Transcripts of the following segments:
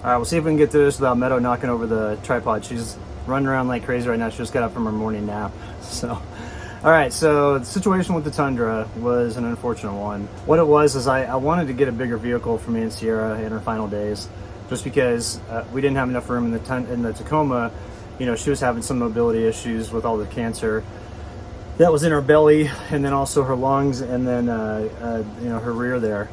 All right, we'll see if we can get through this without Meadow knocking over the tripod. She's running around like crazy right now. She just got up from her morning nap. So, all right, so the situation with the Tundra was an unfortunate one. What it was is I wanted to get a bigger vehicle for me and Sierra in her final days, just because we didn't have enough room in the Tacoma. You know, she was having some mobility issues with all the cancer that was in her belly, and then also her lungs, and then you know, her rear there.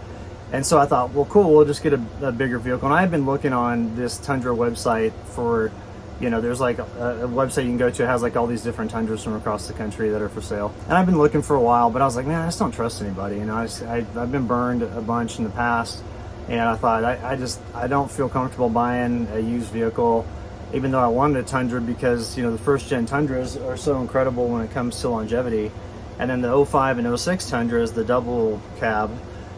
And so I thought, well, cool, we'll just get a bigger vehicle. And I've been looking on this Tundra website for, you know, there's like a website you can go to. It has like all these different Tundras from across the country that are for sale. And I've been looking for a while, but I was like, man, I just don't trust anybody. You know, I've been burned a bunch in the past, and I thought, I don't feel comfortable buying a used vehicle, even though I wanted a Tundra, because, you know, the first gen Tundras are so incredible when it comes to longevity. And then the 05 and 06 Tundras, the double cab,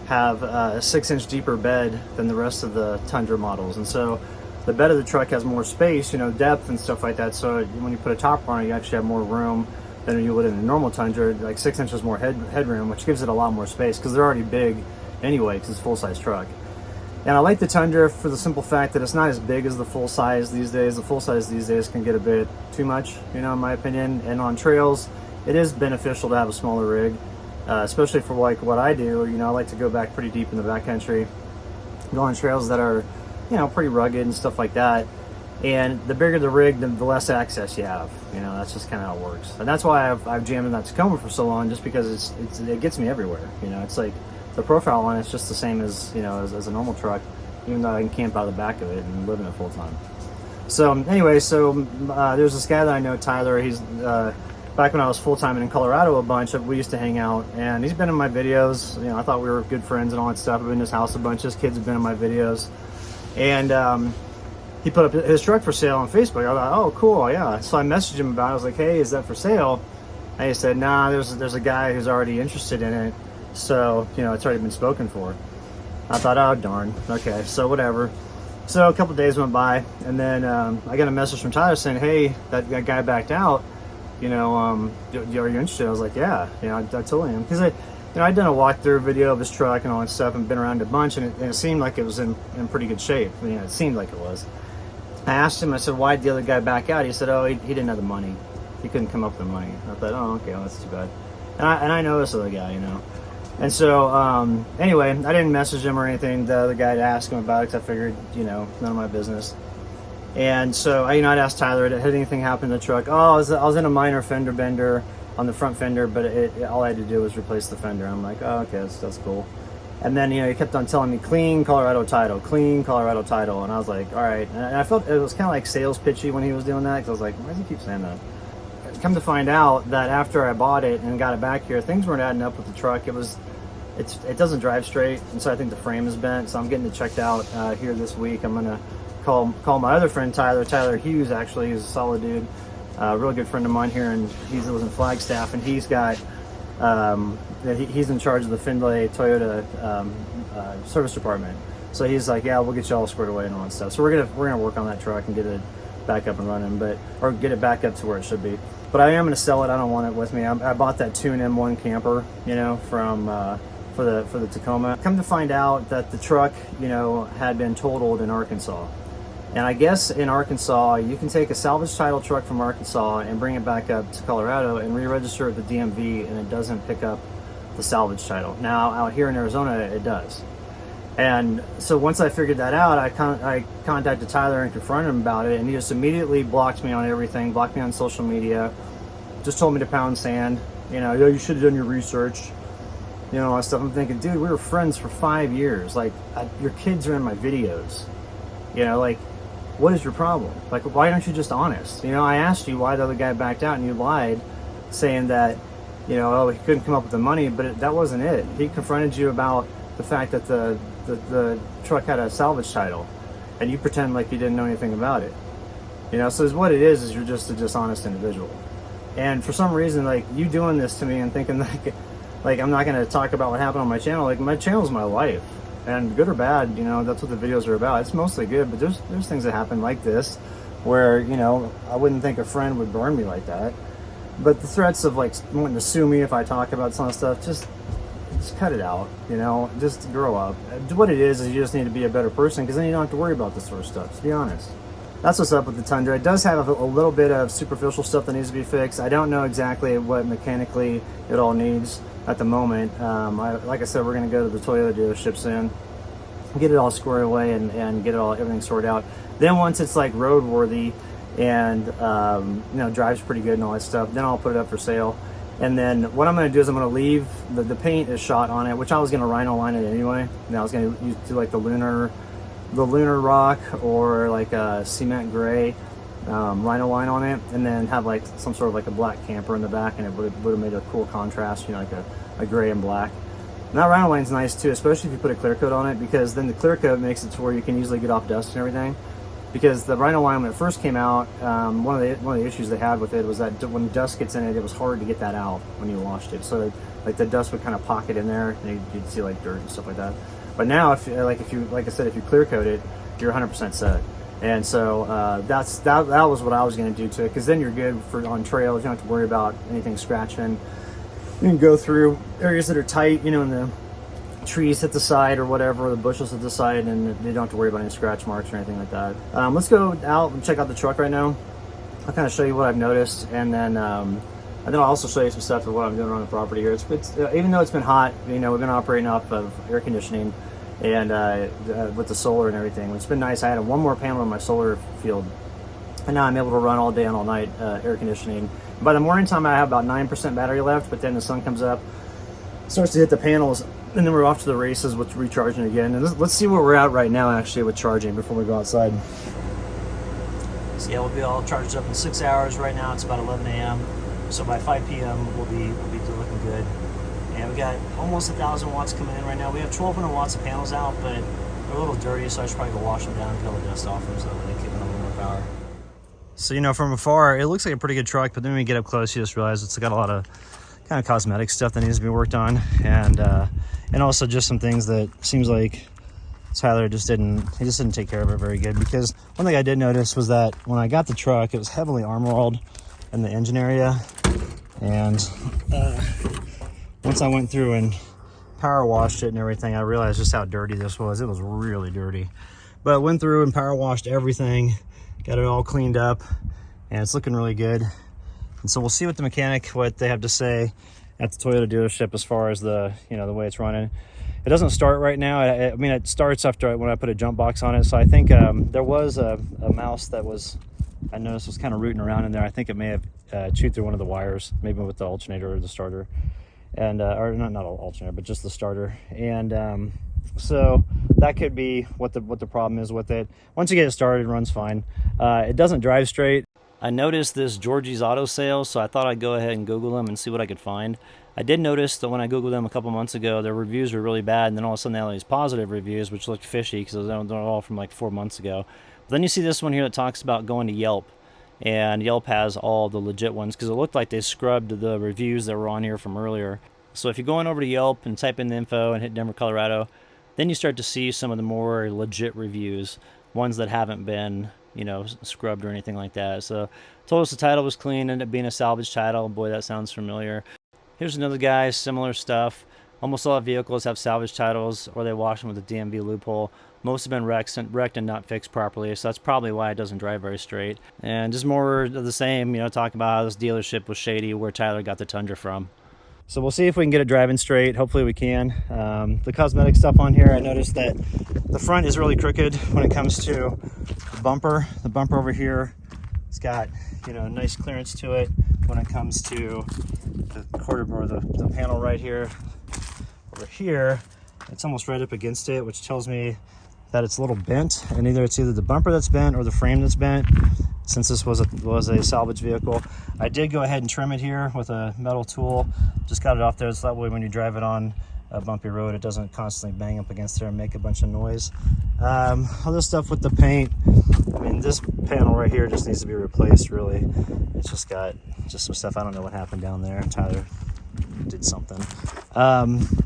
have a 6-inch deeper bed than the rest of the Tundra models. And so the bed of the truck has more space, you know, depth and stuff like that. So when you put a top on it, you actually have more room than you would in a normal Tundra, like 6 inches more headroom, which gives it a lot more space because they're already big anyway, because it's a full-size truck. And I like the Tundra for the simple fact that it's not as big as the full size these days. The full size these days can get a bit too much, you know, in my opinion. And on trails, it is beneficial to have a smaller rig, especially for like what I do. You know, I like to go back pretty deep in the backcountry, go on trails that are, you know, pretty rugged and stuff like that. And the bigger the rig, the less access you have. You know, that's just kind of how it works. And that's why I've jammed in that Tacoma for so long, just because it gets me everywhere. You know, it's like, the profile on it's just the same as, you know, as a normal truck, even though I can camp out of the back of it and live in it full time. So anyway, there's this guy that I know, Tyler. He's back when I was full time in Colorado a bunch. We used to hang out, and he's been in my videos. You know, I thought we were good friends and all that stuff. I've been in his house a bunch. His kids have been in my videos, and he put up his truck for sale on Facebook. I thought, oh, cool, yeah. So I messaged him about it. I was like, hey, is that for sale? And he said, nah, there's a guy who's already interested in it. So, you know, it's already been spoken for. I thought, oh, darn. Okay, so whatever. So a couple days went by, and then I got a message from Tyler saying, hey, that guy backed out. You know, are you interested? I was like, yeah, you know, I totally am. Because I'd done a walkthrough video of his truck and all that stuff and been around a bunch, and it seemed like it was in pretty good shape. I mean, it seemed like it was. I asked him, I said, why'd the other guy back out? He said, oh, he didn't have the money. He couldn't come up with the money. I thought, oh, okay, well, that's too bad. And I know this other guy, you know. And so, anyway, I didn't message him or anything, the other guy, to ask him about it, because I figured, you know, none of my business. And so, I'd asked Tyler, had anything happened to the truck? Oh, I was in a minor fender bender on the front fender, but all I had to do was replace the fender. I'm like, oh, okay, that's cool. And then, you know, he kept on telling me, clean Colorado title, clean Colorado title. And I was like, all right. And I felt it was kind of like sales pitchy when he was doing that, because I was like, why does he keep saying that? Come to find out that after I bought it and got it back here, things weren't adding up with the truck. It doesn't drive straight, and so I think the frame is bent. So I'm getting it checked out here this week. I'm gonna call my other friend Tyler Hughes. Actually, he's a solid dude, a real good friend of mine here, and he lives in Flagstaff, and he's got he's in charge of the Findlay Toyota service department. So he's like, yeah, we'll get you all squared away and all that stuff. So we're gonna work on that truck and get it back up and running, or get it back up to where it should be. But I am gonna sell it. I don't want it with me. I bought that Tune M1 camper, you know, from for the Tacoma. Come to find out that the truck, you know, had been totaled in Arkansas. And I guess in Arkansas, you can take a salvage title truck from Arkansas and bring it back up to Colorado and re-register at the DMV, and it doesn't pick up the salvage title. Now, out here in Arizona, it does. And so once I figured that out, I contacted Tyler and confronted him about it, and he just immediately blocked me on everything, blocked me on social media, just told me to pound sand. You know, you should have done your research. You know, all that stuff. I'm thinking, dude, we were friends for 5 years. Like, your kids are in my videos. You know, like, what is your problem? Like, why aren't you just honest? You know, I asked you why the other guy backed out, and you lied, saying that, you know, oh, he couldn't come up with the money, but that wasn't it. He confronted you about the fact that the truck had a salvage title, and you pretend like you didn't know anything about it. You know, so what it is you're just a dishonest individual. And for some reason, like, you doing this to me and thinking like I'm not going to talk about what happened on my channel. Like, my channel is my life, and good or bad, you know, that's what the videos are about. It's mostly good, but there's things that happen like this where, you know, I wouldn't think a friend would burn me like that. But the threats of, like, wanting to sue me if I talk about some stuff, just just cut it out, you know, just grow up. What it is you just need to be a better person, because then you don't have to worry about this sort of stuff, to be honest. That's what's up with the Tundra. It does have a little bit of superficial stuff that needs to be fixed. I don't know exactly what mechanically it all needs at the moment. Like I said, we're going to go to the Toyota dealership soon, get it all squared away and get everything sorted out. Then once it's like roadworthy and you know, drives pretty good and all that stuff, then I'll put it up for sale. And then what I'm going to do is I'm going to leave the paint is shot on it, which I was going to rhino line it anyway. And I was going to do like the lunar rock or like a cement gray rhino line on it, and then have like some sort of like a black camper in the back, and it would have made a cool contrast, you know, like a gray and black. And that rhino line's nice too, especially if you put a clear coat on it, because then the clear coat makes it to where you can easily get off dust and everything. Because the rhino line, when it first came out, one of the issues they had with it was that when dust gets in it, it was hard to get that out when you washed it. So like the dust would kind of pocket in there, and you'd see like dirt and stuff like that. But now, if I said, if you clear coat it, you're 100% set. And so that was what I was going to do to it, because then you're good for on trails. You don't have to worry about anything scratching. You can go through areas that are tight, you know, in the trees hit the side or whatever, or the bushes hit the side, and you don't have to worry about any scratch marks or anything like that. Let's go out and check out the truck right now. I'll kind of show you what I've noticed, and then I'll also show you some stuff of what I'm doing on the property here. It's even though it's been hot, you know, we've been operating off of air conditioning and with the solar and everything. It's been nice. I had one more panel in my solar field, and now I'm able to run all day and all night air conditioning. By the morning time, I have about 9% battery left, but then the sun comes up, starts to hit the panels, and then we're off to the races with recharging again. And let's see where we're at right now, actually, with charging before we go outside. So yeah, we'll be all charged up in 6 hours. Right now it's about 11 a.m. So by 5 p.m. we'll be looking good. And we got almost 1,000 watts coming in right now. We have 1,200 watts of panels out, but they're a little dirty, so I should probably go wash them down and get all the dust off them so that they keep a little more power. So, you know, from afar, it looks like a pretty good truck, but then when you get up close, you just realize it's got a lot of kind of cosmetic stuff that needs to be worked on, and also just some things that seems like Tyler just didn't take care of it very good. Because one thing I did notice was that when I got the truck, it was heavily armor walled in the engine area, and once I went through and power washed it and everything, I realized just how dirty this was. It was really dirty, but went through and power washed everything, got it all cleaned up, and it's looking really good. And so we'll see what they have to say at the Toyota dealership as far as the way it's running. It doesn't start right now. I mean, it starts after when I put a jump box on it. So I think there was a mouse that I noticed was kind of rooting around in there. I think it may have chewed through one of the wires, maybe with the alternator or the starter, and or not alternator, but just the starter. And so that could be what the problem is with it. Once you get it started, it runs fine. It doesn't drive straight. I noticed this Georgie's Auto Sales, so I thought I'd go ahead and Google them and see what I could find. I did notice that when I Googled them a couple months ago, their reviews were really bad, and then all of a sudden they had all these positive reviews, which looked fishy because they're all from like 4 months ago. But then you see this one here that talks about going to Yelp, and Yelp has all the legit ones because it looked like they scrubbed the reviews that were on here from earlier. So if you're going over to Yelp and type in the info and hit Denver, Colorado, then you start to see some of the more legit reviews, ones that haven't been scrubbed or anything like that. So told us the title was clean, ended up being a salvage title. Boy, that sounds familiar. Here's another guy, similar stuff. Almost all vehicles have salvage titles, or they wash them with a DMV loophole. Most have been wrecked and not fixed properly, so that's probably why it doesn't drive very straight. And just more of the same, talking about how this dealership was shady, where Tyler got the Tundra from. So we'll see if we can get it driving straight. Hopefully we can. The cosmetic stuff on here, I noticed that the front is really crooked when it comes to the bumper. The bumper over here, it's got nice clearance to it. When it comes to the quarter or the panel right here, over here, it's almost right up against it, which tells me that it's a little bent, and it's either the bumper that's bent or the frame that's bent. Since this was a salvage vehicle, I did go ahead and trim it here with a metal tool. Just got it off there so that way when you drive it on a bumpy road, it doesn't constantly bang up against there and make a bunch of noise. Other stuff with the paint, I mean, this panel right here just needs to be replaced, really. It's just got some stuff. I don't know what happened down there. Tyler did something.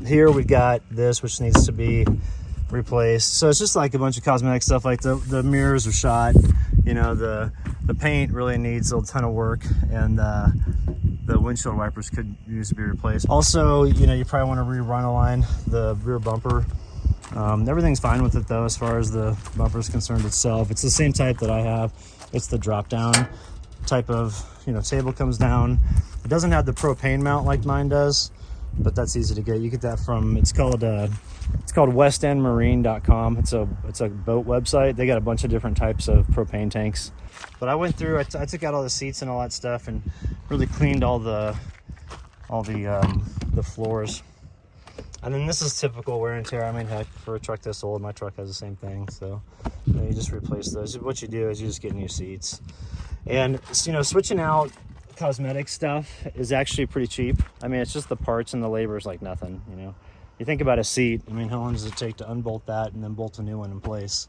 Here we got this, which needs to be replaced. So it's just like a bunch of cosmetic stuff, like the mirrors are shot. The paint really needs a ton of work, and the windshield wipers could use to be replaced. Also, you know, you probably want to rerun align the rear bumper. Everything's fine with it though, as far as the bumper is concerned itself. It's the same type that I have. It's the drop down type of, you know, table comes down. It doesn't have the propane mount like mine does, but that's easy to get. You get that from, it's called westendmarine.com. It's a boat website. They got a bunch of different types of propane tanks. But I went through, I took out all the seats and all that stuff and really cleaned all the floors. And then this is typical wear and tear. I mean, heck, for a truck this old, my truck has the same thing. So you just replace those. What you do is you just get new seats. And, you know, switching out cosmetic stuff is actually pretty cheap. I mean, it's just the parts and the labor is like nothing, you know. You think about a seat, I mean, how long does it take to unbolt that and then bolt a new one in place?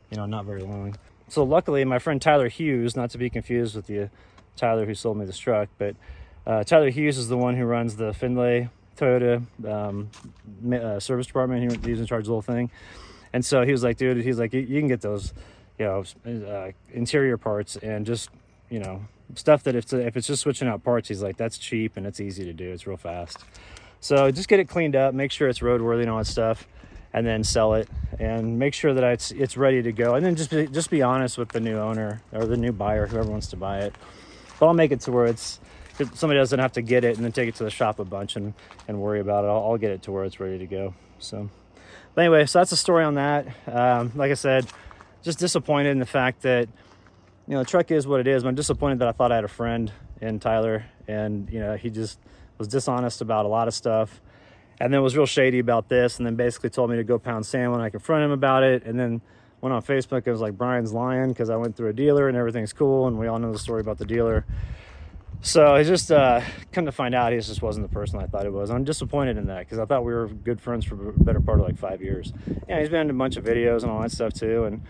You know, not very long. So luckily, my friend Tyler Hughes, not to be confused with the Tyler who sold me this truck, but Tyler Hughes is the one who runs the Findlay Toyota service department. He's in charge of the whole thing. And so he was like, dude, he's like, you can get those, you know, interior parts and just, you know, stuff that if it's just switching out parts, he's like, that's cheap and it's easy to do. It's real fast. So just get it cleaned up, make sure it's roadworthy and all that stuff, and then sell it and make sure that it's ready to go. And then just be honest with the new owner or the new buyer, whoever wants to buy it. But I'll make it to where somebody doesn't have to get it and then take it to the shop a bunch and worry about it. I'll get it to where it's ready to go. So, but anyway, so that's the story on that. Like I said, just disappointed in the fact that, you know, the truck is what it is. I'm disappointed that I thought I had a friend in Tyler, and, you know, he just was dishonest about a lot of stuff, and then was real shady about this, and then basically told me to go pound sand when I confronted him about it, and then went on Facebook. It was like, Brian's lying because I went through a dealer and everything's cool, and we all know the story about the dealer. So it's just come to find out he just wasn't the person I thought he was. I'm disappointed in that because I thought we were good friends for a better part of like 5 years. Yeah, he's been in a bunch of videos and all that stuff too, and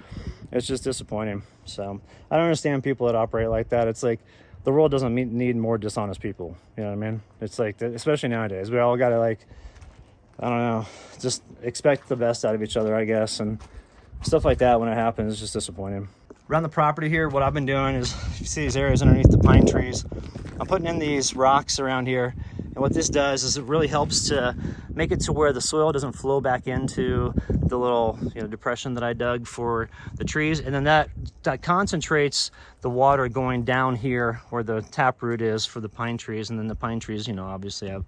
it's just disappointing. So I don't understand people that operate like that. It's like the world doesn't need more dishonest people. You know what I mean? It's like, especially nowadays, we all got to, like, I don't know, just expect the best out of each other, I guess. And stuff like that, when it happens, is just disappointing. Around the property here, what I've been doing is, you see these areas underneath the pine trees, I'm putting in these rocks around here. And what this does is it really helps to make it to where the soil doesn't flow back into the little, you know, depression that I dug for the trees. And then that concentrates the water going down here where the taproot is for the pine trees. And then the pine trees, you know, obviously have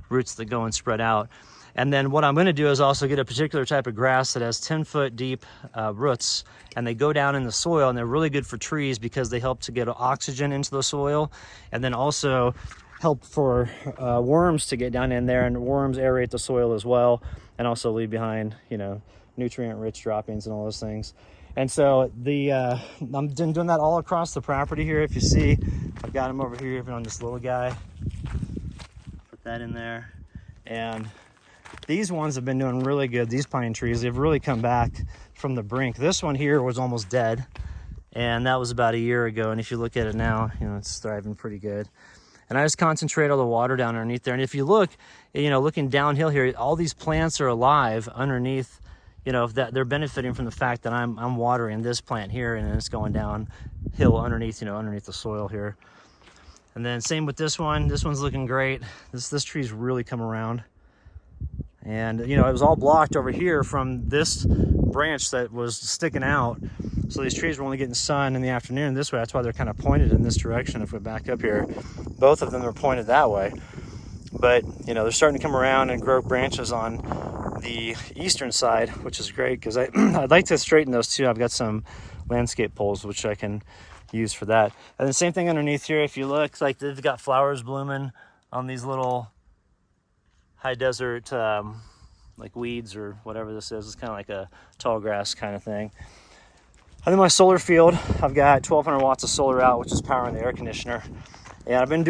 roots that go and spread out. And then what I'm going to do is also get a particular type of grass that has 10-foot deep roots, and they go down in the soil, and they're really good for trees because they help to get oxygen into the soil, and then also help for worms to get down in there, and worms aerate the soil as well, and also leave behind, you know, nutrient-rich droppings and all those things. And so I'm doing that all across the property here. If you see, I've got them over here, even on this little guy. Put that in there, and these ones have been doing really good. These pine trees, they've really come back from the brink. This one here was almost dead, and that was about a year ago. And if you look at it now, you know, it's thriving pretty good. And I just concentrate all the water down underneath there. And if you look, you know, looking downhill here, all these plants are alive underneath, you know, that they're benefiting from the fact that I'm watering this plant here, and it's going downhill underneath, you know, underneath the soil here. And then same with this one. This one's looking great. This tree's really come around. And, you know, it was all blocked over here from this branch that was sticking out. So these trees were only getting sun in the afternoon this way. That's why they're kind of pointed in this direction. If we back up here, both of them are pointed that way. But, you know, they're starting to come around and grow branches on the eastern side, which is great because I'd like to straighten those too. I've got some landscape poles, which I can use for that. And the same thing underneath here. If you look, like they've got flowers blooming on these little high desert like weeds or whatever this is. It's kind of like a tall grass kind of thing. And then my solar field, I've got 1200 watts of solar out, which is powering the air conditioner. And I've been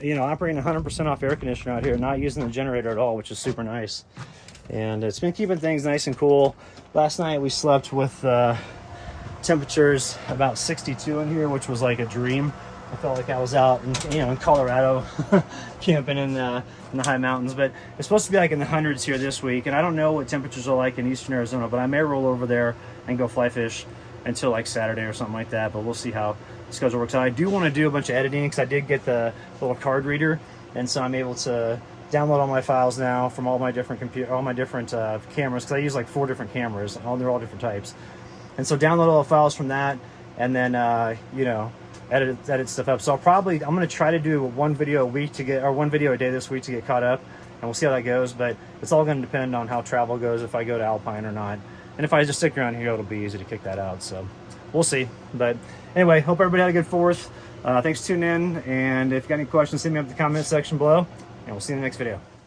you know, operating 100% off air conditioner out here, not using the generator at all, which is super nice. And it's been keeping things nice and cool. Last night we slept with temperatures about 62 in here, which was like a dream. I felt like I was out in Colorado camping in the high mountains, but it's supposed to be like in the hundreds here this week. And I don't know what temperatures are like in eastern Arizona, but I may roll over there and go fly fish until like Saturday or something like that. But we'll see how schedule works out. I do want to do a bunch of editing because I did get the little card reader, and so I'm able to download all my files now from all my different cameras, because I use like 4 different cameras, and they're all different types. And so download all the files from that, and then you know, edit stuff up. So I'm going to try to do one video a day this week to get caught up, and we'll see how that goes. But it's all going to depend on how travel goes, if I go to Alpine or not. And if I just stick around here, it'll be easy to kick that out. So we'll see. But anyway, hope everybody had a good 4th. Thanks for tuning in, and if you got any questions, send me up in the comment section below, and we'll see you in the next video.